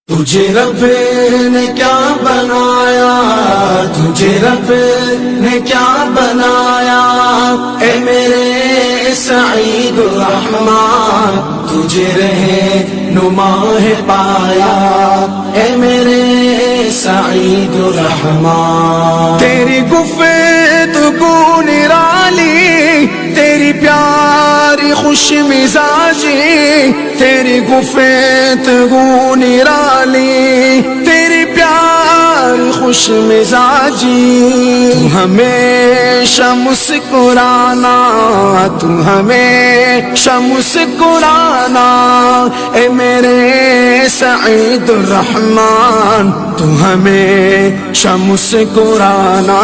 تجھے رب نے کیا بنایا، تجھے رب نے کیا بنایا، اے میرے سعید الرحمن تجھے رہنما ہے پایا، اے میرے سعید الرحمن۔ تیری گفتگو نرالی، تیری پیاری خوش مزاجی، تیری گفتگو نرالی، تیری پیاری خوش مزاجی، تو ہمیشہ مسکرانا، تو ہمیشہ مسکرانا، اے میرے سعید الرحمن تو ہمیشہ مسکرانا،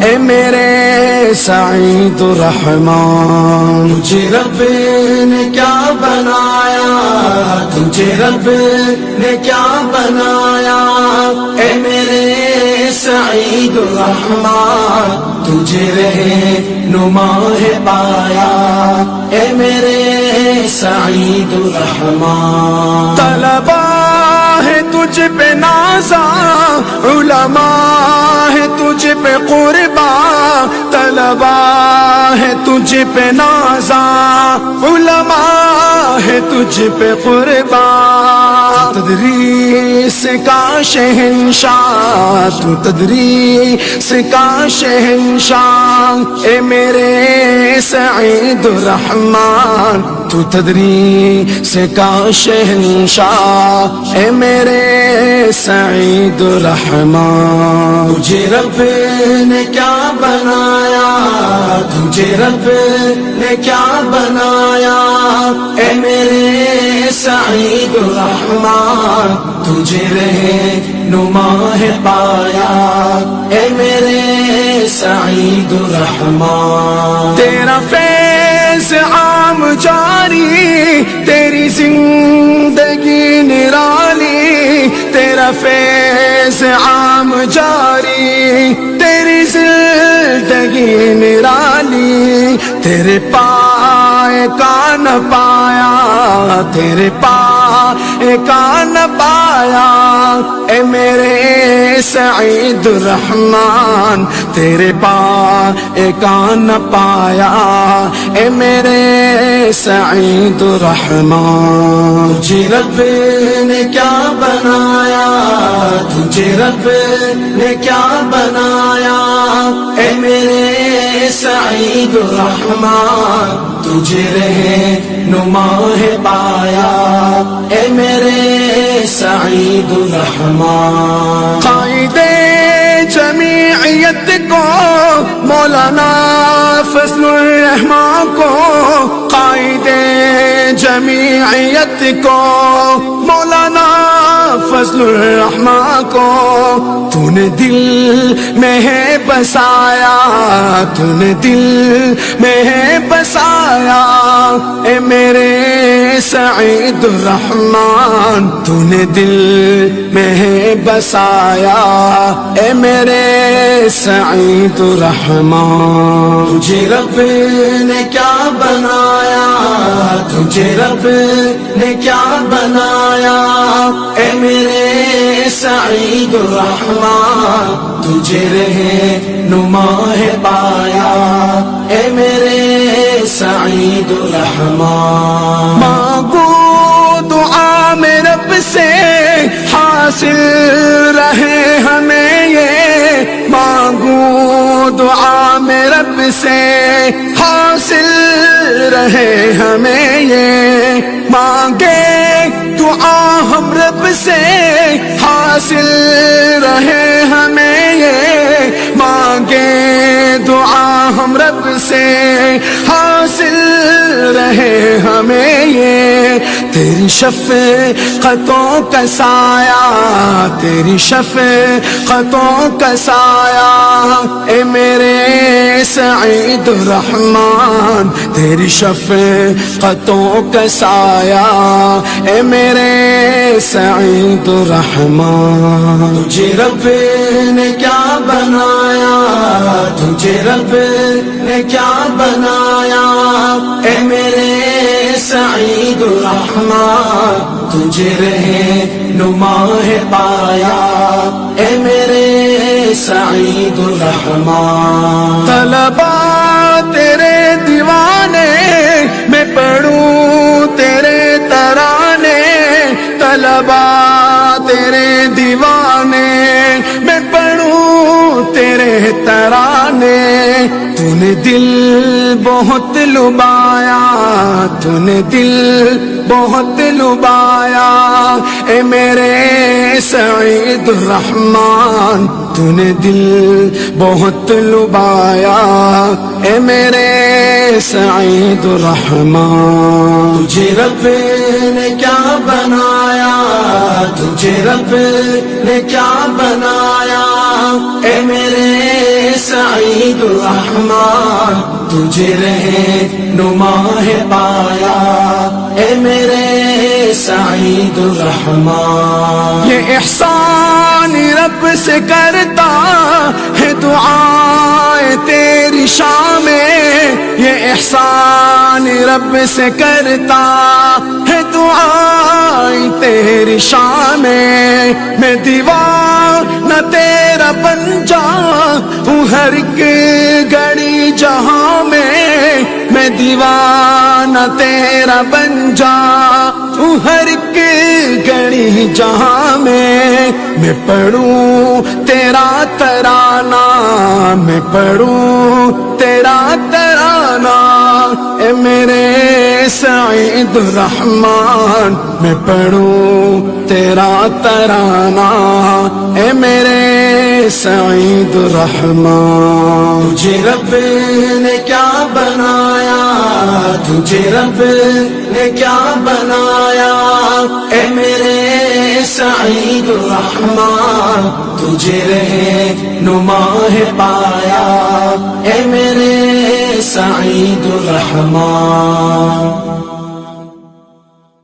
اے میرے سعید الرحمن۔ تجھے رب نے کیا بنایا، تجھے رب نے کیا بنایا، اے میرے سعید الرحمن تجھے رہنما ہے پایا، اے میرے سعید الرحمن۔ طلبا ہے تجھ پہ نازا، علماء ہے تجھ پہ قربا، طلبا ہے تجھ پہ نازا، علماء ہے تجھ پہ قربا، تدریس کا شہنشاہ، تو تدریس کا شہنشاہ، اے میرے سعید الرحمن تو تدریس کا شہنشاہ، اے میرے سعید الرحمن۔ تجھے رب نے کیا بنایا، تجھے رب نے کیا بنایا، اے میرے سعید الرحمن تجھے رہنما ہے پایا، اے میرے سعید الرحمن۔ تیرا فیض عام جاری، تیری زندگی نرالی، تیرا فیض عام جاری، تیری زندگی نرالی، تیرے پائے کا نہ پایا، تیرے پائے کا نہ پایا، اے میرے سعید الرحمن تیرے پائے کا نہ پایا، اے میرے سعید الرحمن۔ تجھے رب نے کیا بنایا، تجھے رب نے کیا بنایا، اے میرے سعید الرحمن تجھے رہنما ہے پایا، اے میرے سعید الرحمن۔ قائد جمعیت کو مولانا فضل الرحمن کو، قائد جمعیت کو مولانا فضل الرحمن کو، تو نے دل میں ہے بسایا، تو نے دل میں ہے بسایا، اے میرے سعید الرحمن تو نے دل میں ہے بسایا، اے میرے سعید الرحمن۔ تجھے رب نے کیا بنایا، تجھے رب نے کیا بنایا، اے میرے سعید الرحمن تجھے رہنما ہے پایا، اے میرے سعید الرحمن۔ مانگو دعا میں رب سے حاصل رہے ہمیں یہ، مانگو دعا میں رب سے حاصل رہے ہمیں یہ، مانگے دعا ہم رب سے حاصل رہے ہمیں یہ، مانگے دعا ہم رب سے حاصل رہے ہمیں یہ، تیری شفقتوں کا سایہ، تیری شفقتوں کا سایہ، اے میرے سعید الرحمن تیری شفقتوں کا سایہ، اے میرے سعید الرحمن۔ تجھے رب نے کیا بنایا، تجھے رب نے کیا بنایا، اے میرے سعید الرحمن تجھے رہنما ہے پایا، اے میرے سعید الرحمن۔ طلبا تیرے دیوانے میں پڑھوں تیرے ترانے، طلبا تیرے دیوانے میں پڑھوں تیرے ترانے، تو نے دل بہت لبایا، تو نے دل بہت لبایا، اے میرے سعید الرحمن تو نے دل بہت لبایا، اے میرے سعید الرحمن۔ تجھے رب نے کیا بنایا، تجھے رب نے کیا بنایا، اے میرے سعید الرحمن تجھے رہنما ہے پایا، اے میرے سعید الرحمن۔ یہ احسان رب سے کرتا ہے دعائیں تیری شام میں، یہ احسان رب سے کرتا ہے دعائیں تیری شام میں دیوانہ تیرا بن جاؤں ہر ایک گھڑی جہاں میں دیوانہ تیرا بن جاؤں ہر ایک گھڑی جہاں میں پڑھوں تیرا ترانہ، میں پڑھوں تیرا ترانہ، اے میرے سعید الرحمن میں پڑھوں تیرا ترانہ، اے میرے سعید الرحمن۔ تجھے رب نے کیا بنایا، تجھے رب نے کیا بنایا، اے میرے سعید الرحمن تجھے رہنما ہے پایا، اے میرے سعید الرحمن۔